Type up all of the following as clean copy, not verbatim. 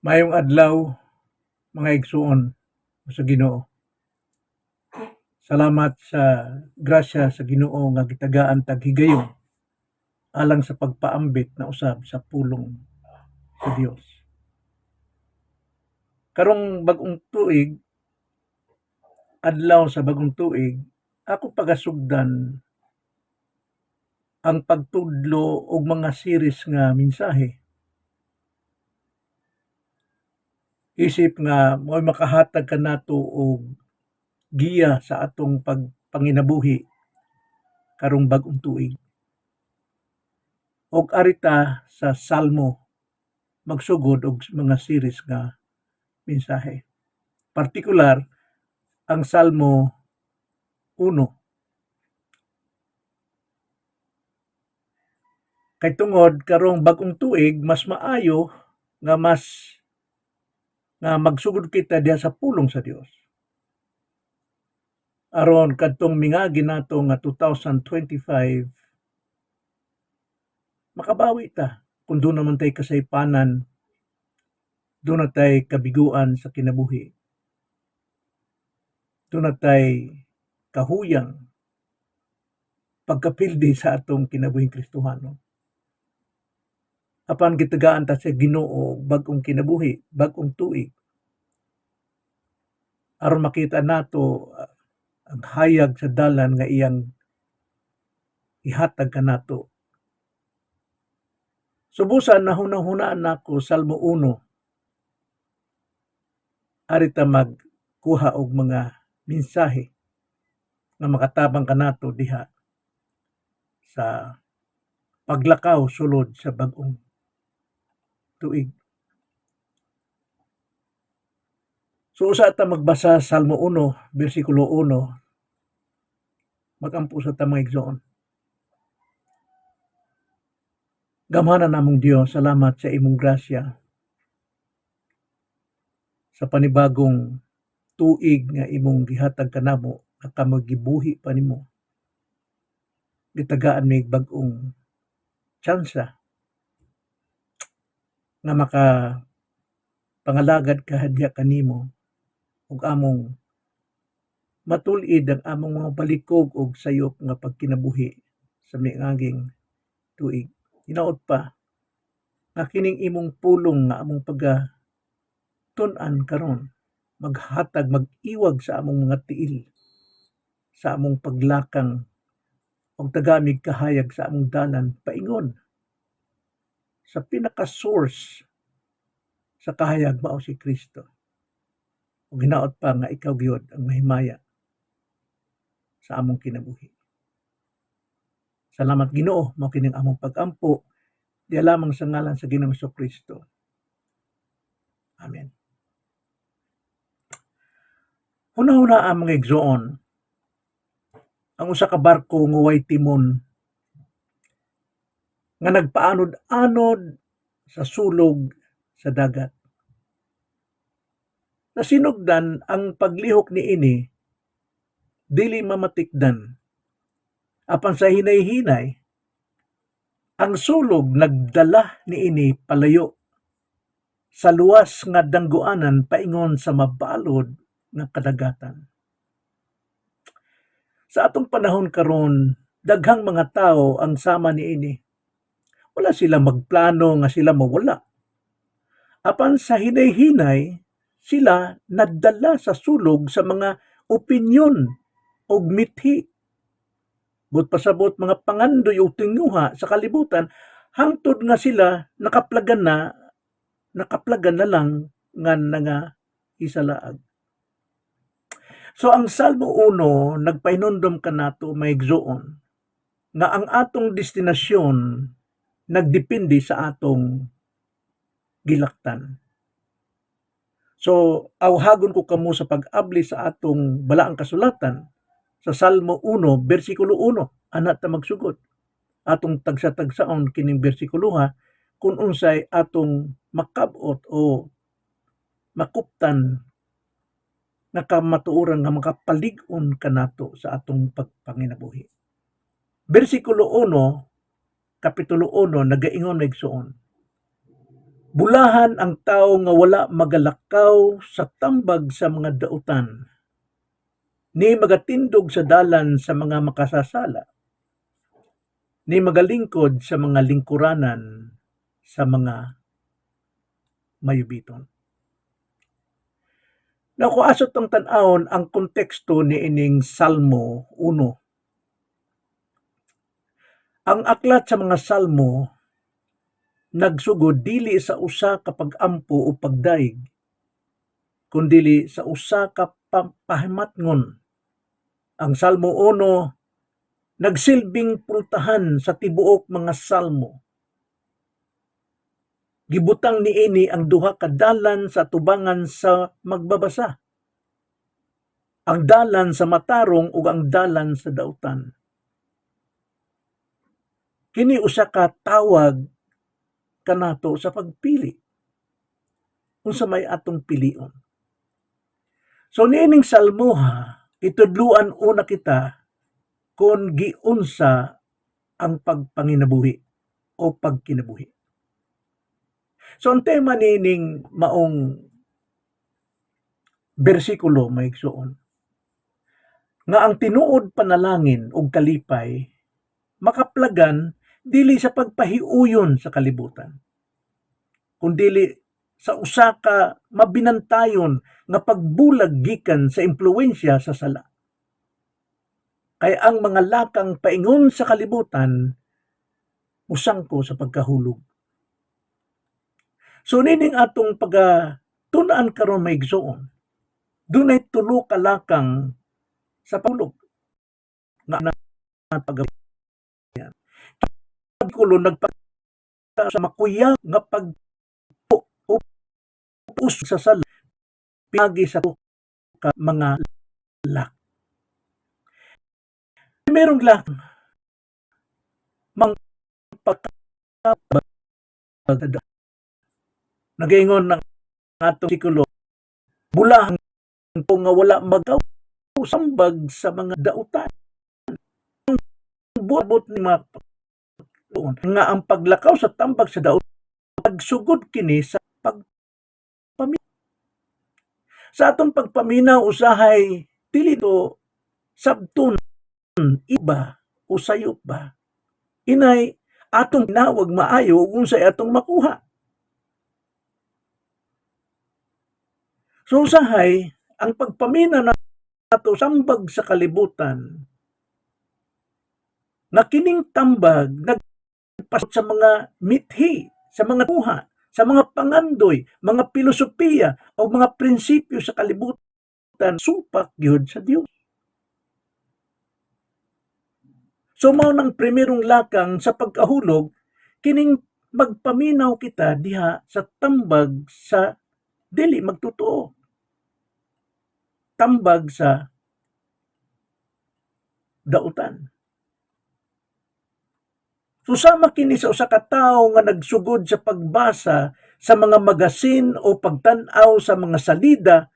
Mayong adlaw mga igsuon sa Ginoo. Salamat sa grasya sa Ginoo nga gitagaan tag higayon alang sa pagpaambit na usab sa pulong sa Dios. Karong bag-ong tuig, adlaw sa bagong tuig, ako pagasugdan ang pagtudlo og mga series nga mensahe. Isip nga mo'y makahatag kanato og giya sa atong pagpanginabuhi karong bag-ong tuig. Og arita sa Salmo magsugod og mga series nga mensahe. Partikular ang Salmo 1. Kay tungod karong bag-ong tuig mas maayo nga magsugod kita diha sa pulong sa Dios. Aron kadtong mingagi nato nga 2025 makabawi ta kung doon naman tay kasaypanan, doon na tay kabiguan sa kinabuhi. Doon na tay kahuyang pagkapildi sa atong kinabuhing Kristohano. Apan gitagaan ta sa Ginoo bag-ong kinabuhi, bag-ong tuig. Aron makita nato ang hayag sa dalan nga iyang ihatag kanato. Subusan nahuna-hunaan nako Salmo 1. Arita magkuha og mga mensahe nga makatabang kanato diha sa paglakaw sulod sa bag-ong tuig. So usa ta magbasa Salmo 1, bersikulo 1. Magampo sa ta mga igsoon. Gamhanan namong Dios, salamat sa imong grasya sa panibagong tuig nga imong gihatag kanamo at kamo gibuhi pa nimo. Gitagaan mig bag-ong tsansa nga maka pangalagad kahadya kanimo ug among matul-id ang among mga balikog og sayop nga pagkinabuhi sa miaging tuig. Hinaot pa nga kining imong pulong nga among tun-an karon maghatag mag-iwag sa among mga tiil, sa among paglakang og tagamig kahayag sa among dalan paingon sa pinaka-source sa kahayag mao si Kristo. Ug hinaot pa nga ikaw gyud ang mahimaya sa among kinabuhi. Salamat Ginoo mao kining among pag-ampo diha lamang sa ngalan sa Ginoong Kristo. Amen. Una-una ang mga igsoon, ang usa ka barko nga way timon nga nagpaanod-anod sa sulog sa dagat. Nasinugdan ang paglihok niini dili mamatikdan. Apan sa hinay-hinay ang sulog nagdala niini palayo sa luwas nga dangguanan paingon sa mabalod nga kadagatan. Sa atong panahon karon, daghang mga tao ang sama niini. Wala sila magplano nga sila mawala. Apan sa hinay-hinay, sila nagdala sa sulog sa mga opinyon og mithi. But pasabot mga pangandoy o tinguha sa kalibutan, hangtod nga sila nakaplagan na lang nga isalaag. So ang Salmo 1 nagpahinumdom kanato maigsoon nga ang atong destinasyon nagdepende sa atong gilaktan. So awhagon ko kamo sa pag-abli sa atong balaang kasulatan sa Salmo 1 bersikulo 1 ana ta magsugod. Atong tagsa-tagsaon kining bersikuloha kung unsay atong makab-ot o makuptan nga kamatuoran nga makapalig-on kanato sa atong pagpanginabuhi. Bersikulo 1, kapitulo 1 nagaingon na igsoon. Bulahan ang tao nga wala magalakaw sa tambag sa mga dautan, ni magatindog sa dalan sa mga makasasala, ni magalingkod sa mga lingkuranan sa mga mayubiton. Nakuasot tong tan-awon ang konteksto ni ining Salmo 1. Ang aklat sa mga Salmo nagsugod dili sa usa ka pag-ampo o pagdaig, kundili sa usa ka pahimatngon. Ang Salmo 1 nagsilbing pultahan sa tibuok mga salmo. Gibutang niini ang duha ka dalan sa tubangan sa magbabasa. Ang dalan sa matarong ug ang dalan sa dautan. Kini usa ka tawag kanato sa pagpili. Unsa may atong pilion. So niining salmoha, itudluan una kita kung giunsa ang pagpanginabuhi o pagkinabuhi. So ang tema nining maong bersikulo may igsuon nga ang tinuod panalangin ug kalipay makaplagan dili sa pagpahiuyon sa kalibutan, kundili sa usa ka mabinantayon nga pagbulag gikan sa impluwensya sa sala. Kay ang mga lakang paingon sa kalibutan musangko sa pagkahulog. So nining atong pagtun-an karon may igsuon, dunay tulo ka lakang sa pulog nga pagayan. Kulo nagpa sa makuya nga pag-upos sa sala pinagi sa ka mga lak. Merong lak mang pagkabagada. Nagaingon ng atong sikulo, bulahan po nga wala magaw sambag sa mga dautan. Buot ni mga nga ang paglakaw sa tambag sa dautan pagsugod kini sa pagpaminaw. Sa atong pagpaminaw usahay dili to sabton iba o sayop ba. Inay atong tinawag maayo ug unsay atong makuha. So usahay ang pagpaminaw nato sambag sa kalibutan na kining tambag nagpasok sa mga mithi, sa mga tuha, sa mga pangandoy, mga pilosopiya o mga prinsipyo sa kalibutan supak gyud sa Dios. So mao nang primerong lakang sa pagkahulog kining magpaminaw kita diha sa tambag sa dili magtotoo. Tambag sa dautan. Susama kini sa usa ka tawo nga nagsugod sa pagbasa sa mga magasin o pagtan-aw sa mga salida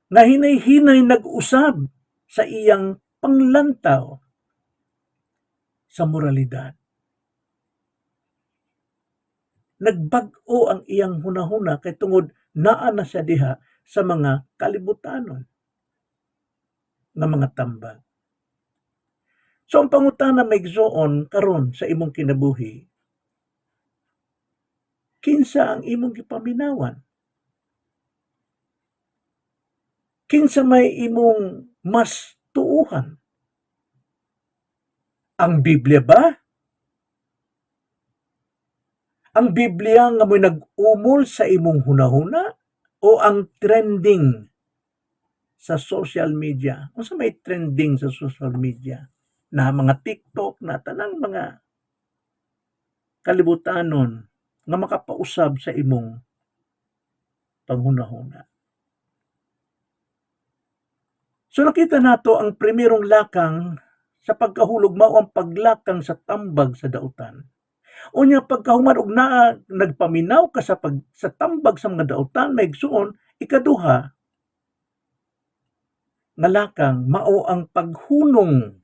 nga hinay-hinay nag-usab sa iyang panglantaw sa moralidad. Nagbag-o ang iyang hunahuna kay tungod naa na siya diha sa mga kalibutanon nga mga tambag. So ang pangutana may igsuon karon sa imong kinabuhi, kinsa ang imong gipaminawan? Kinsa may imong mas tuuhan? Ang Biblia ba? Ang Biblia nga mo'y nag-umol sa imong hunahuna o ang trending sa social media? Unsa may trending sa social media? Na mga TikTok na tanang mga kalibutanon nga makapausab sa imong panghunahuna. So nakita nato ang primerong lakang sa pagkahulog mao ang paglakang sa tambag sa dautan. Unya pagkahuman og naa nagpaminaw ka sa tambag sa mga dautan may igsuon, ikaduha nga lakang mao ang paghunong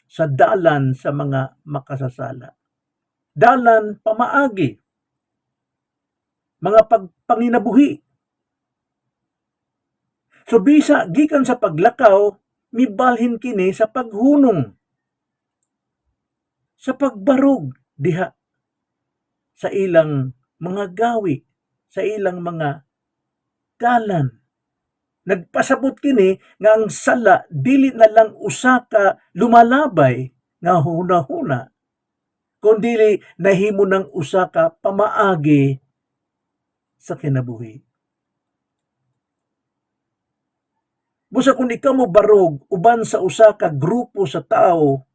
sa dalan sa mga makasasala. Dalan pamaagi. mga panginabuhi. So bisa gikan sa paglakaw, mibalhin kini sa paghunong, sa pagbarog diha sa ilang mga gawi, sa ilang mga dalan. Nagpasabot kini nga ang sala dili na lang usa ka lumalabay nga hunahuna, kundi nahimo ng usa ka pamaagi sa kinabuhi. Busa kung ikaw mo barog uban sa usa ka grupo sa tao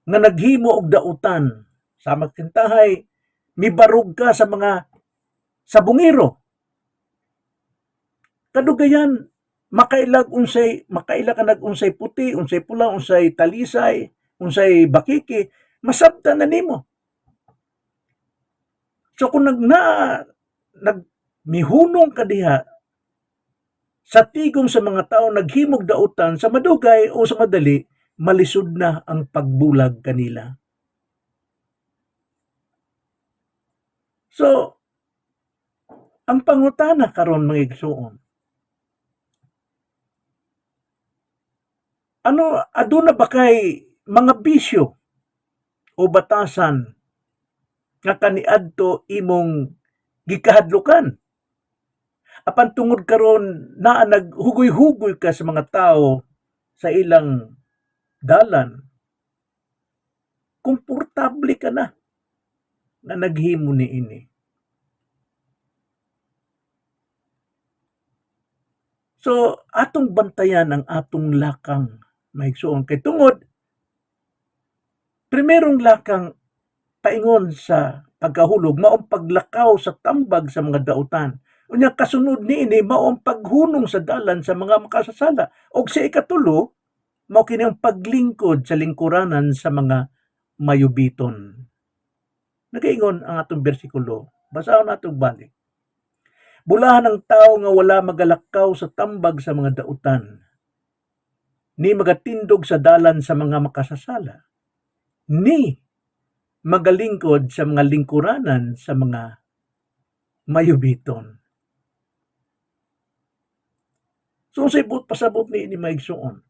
nga naghimo og dautan, sa magtintahay mibarog ka sa mga sabungero, kadugayan makaila ka nag-unsay puti, unsay pula, unsay talisay, unsay bakiki, masabtan na nimo. So kung mihunong ka diha sa tigom sa mga tao naghimog dautan, sa madugay o sa madali, malisod na ang pagbulag kanila. So, ang pangutana karon mga igsoon, aduna ba kay mga bisyo o batasan nga kaniadto imong gikahadlukan? Apan tungod karon naa naghugoy-hugoy ka sa mga tao sa ilang dalan, komportable ka na nga naghimo niini. So, atong bantayan ang atong lakang maigsoon kay tungod primerong lakang paingon sa pagkahulog maong paglakaw sa tambag sa mga dautan. Unya kasunod niini maong paghunong sa dalan sa mga makasasala. Og sa ikatulo, mao kini ang paglingkod sa lingkuranan sa mga mayubiton. Nagaingon ang atong bersikulo. Basahon natong balik. Bulahan ang tao nga wala magalakaw sa tambag sa mga dautan, ni magatindog sa dalan sa mga makasasala, ni magalingkod sa mga lingkuranan sa mga mayubiton. So sa ibot pasabot ni maigsuon.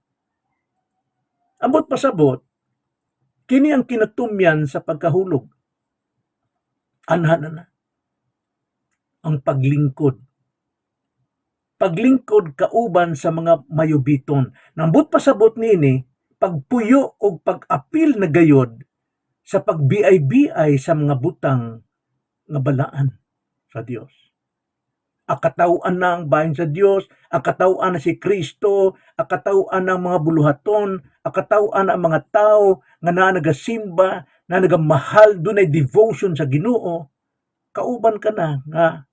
Ambot pasabot, kini ang kinatumyan sa pagkahulog. Anhan na ang paglingkod. Paglingkod kauban sa mga mayubiton. Nambot pasabot niini, pagpuyo o pag-apil na gayod sa pagbiay-biay sa mga butang nga balaan sa Dios. Akatawaan na ang bahin sa Dios, akatawaan na si Kristo, akatawaan na ang mga buluhaton, akatawaan na ang mga tao nga nagasimba, na nagamahal, dunay devotion sa Ginoo, kauban ka na nga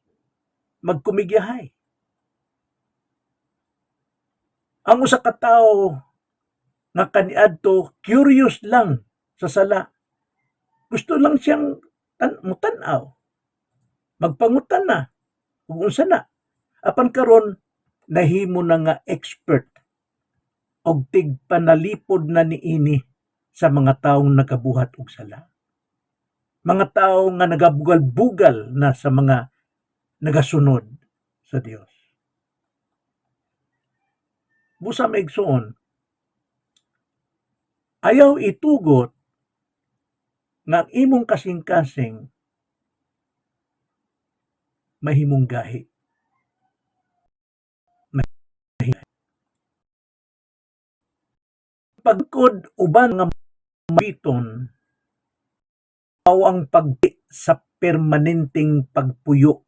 magkumigyahay. Ang usa ka tawo nga kaniadto curious lang sa sala. Gusto lang siyang mutan-aw. Magpangutan na kung unsa na. Apan karon nahimo na nga expert og tigpanalipod na niini sa mga taong nagabuhat og sala. Mga tao nga nagabugal-bugal na sa mga nagasunod sa Dios. Busa maigsoon, ayaw itugot nga ang imong kasing-kasing mahimong gahi. Pagkod uban nga mabiton o ang pagdi sa permanenteng pagpuyo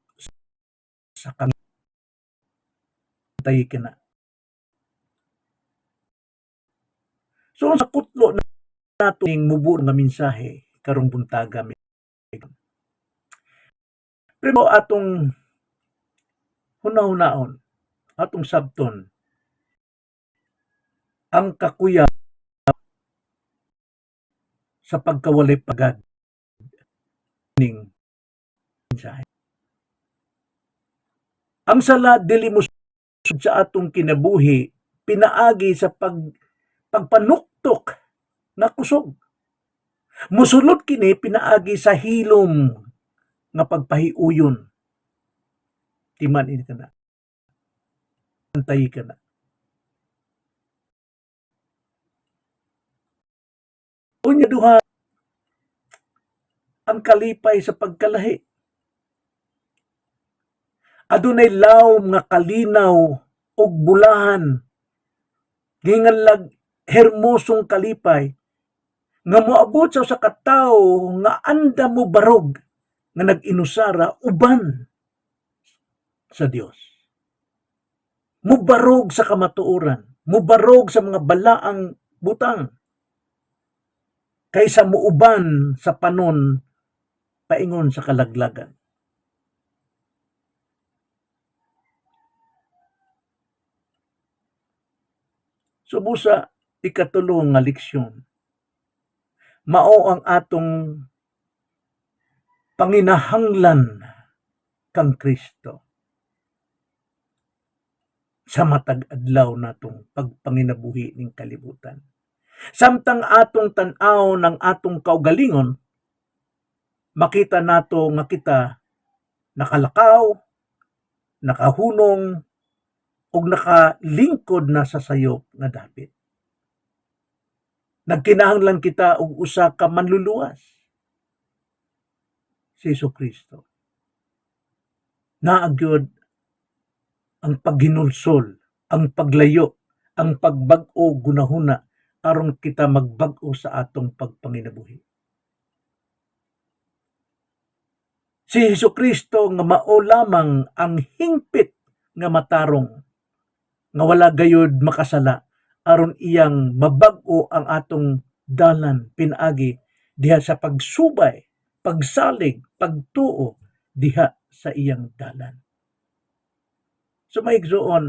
sa kantay kina. So sa kutlo na nato ning mubo nga mensahe karong buntaga. Pero atong hunahunahon, atong sabton, ang kakuyab sa pagkawalay pagad ning mensahe. Ang sala dili mo sa atong kinabuhi pinaagi sa pagpanuktok na kusog. Musulod kini pinaagi sa hilom nga pagpahiuyon timan ini kana. Antay ka na. Unya duha ang kalipay sa pagkalahi. Adunay lawom nga kalinaw og bulahan. Gingan lag hermosong kalipay nga moabot sa usa ka tawo nga anda mo barog nga nag-inusara uban sa Dios. Mubarog sa kamatuoran, mubarog sa mga balaang butang kaysa muuban sa panon paingon sa kalaglagan. Subusa ikatulo nga leksyon. Mao ang atong panginahanglan kang Kristo sa matag adlaw natong pagpanginabuhi ning kalibutan. Samtang atong tan-aw ng atong kaugalingon, makita nato nga kita nakalakaw, nakahunong, ug nakalingkod na sa sayop nga dapit. Nagkinahanglan kita og usa ka manluluwas, si Jesucristo. Naagyod ang paghinulsol, ang paglayo, ang pagbag-o gunahuna aron kita magbag-o sa atong pagpanginabuhi. Si Jesucristo nga mao lamang ang hingpit nga matarong nga wala gayud makasala aron iyang mabag-o ang atong dalan pinaagi diha sa pagsubay, pagsalig, pagtuo diha sa iyang dalan. So maigsoon,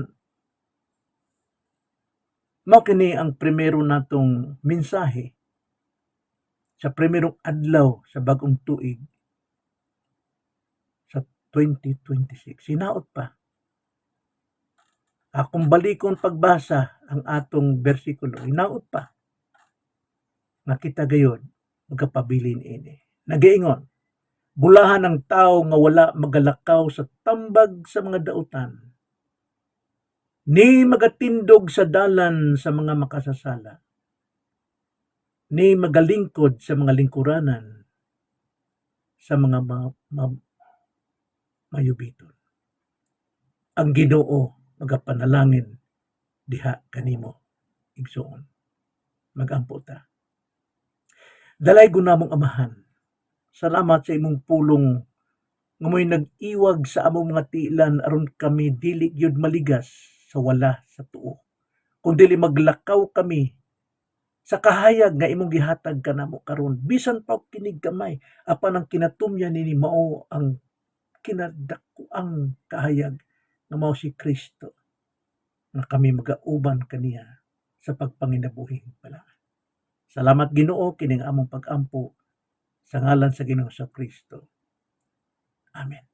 mao kini ang primero natong mensahe sa primerong adlaw sa bag-ong tuig sa 2026. Sinaot pa. Akong balikon pagbasa ang atong bersikulo, hinaot pa. Nakita gayon, magkapabilin ini. Nagaingon, bulahan ang tao nga wala magalakaw sa tambag sa mga dautan, ni magatindog sa dalan sa mga makasasala, ni magalingkod sa mga lingkuranan, sa mga mayubiton. Ang Ginoo magapanalangin diha kanimo, igsoon. Magampo ta. Dalay gunamong amahan, salamat sa imong pulong nga mo'y nag-iwag sa among mga tiilan aron kami dili gyud maligas sa wala sa tuo. Kung dili maglakaw kami sa kahayag nga imong gihatag kanamo karon, bisan pa kinig gamay, apan ang kinatumyan nini mao ang kinadakuang kahayag nga mao si Kristo, nga kami magauban kaniya sa pagpanginabuhi pala. Salamat Ginoo kining among pag-ampo sa ngalan sa Ginoo sa Kristo. Amen.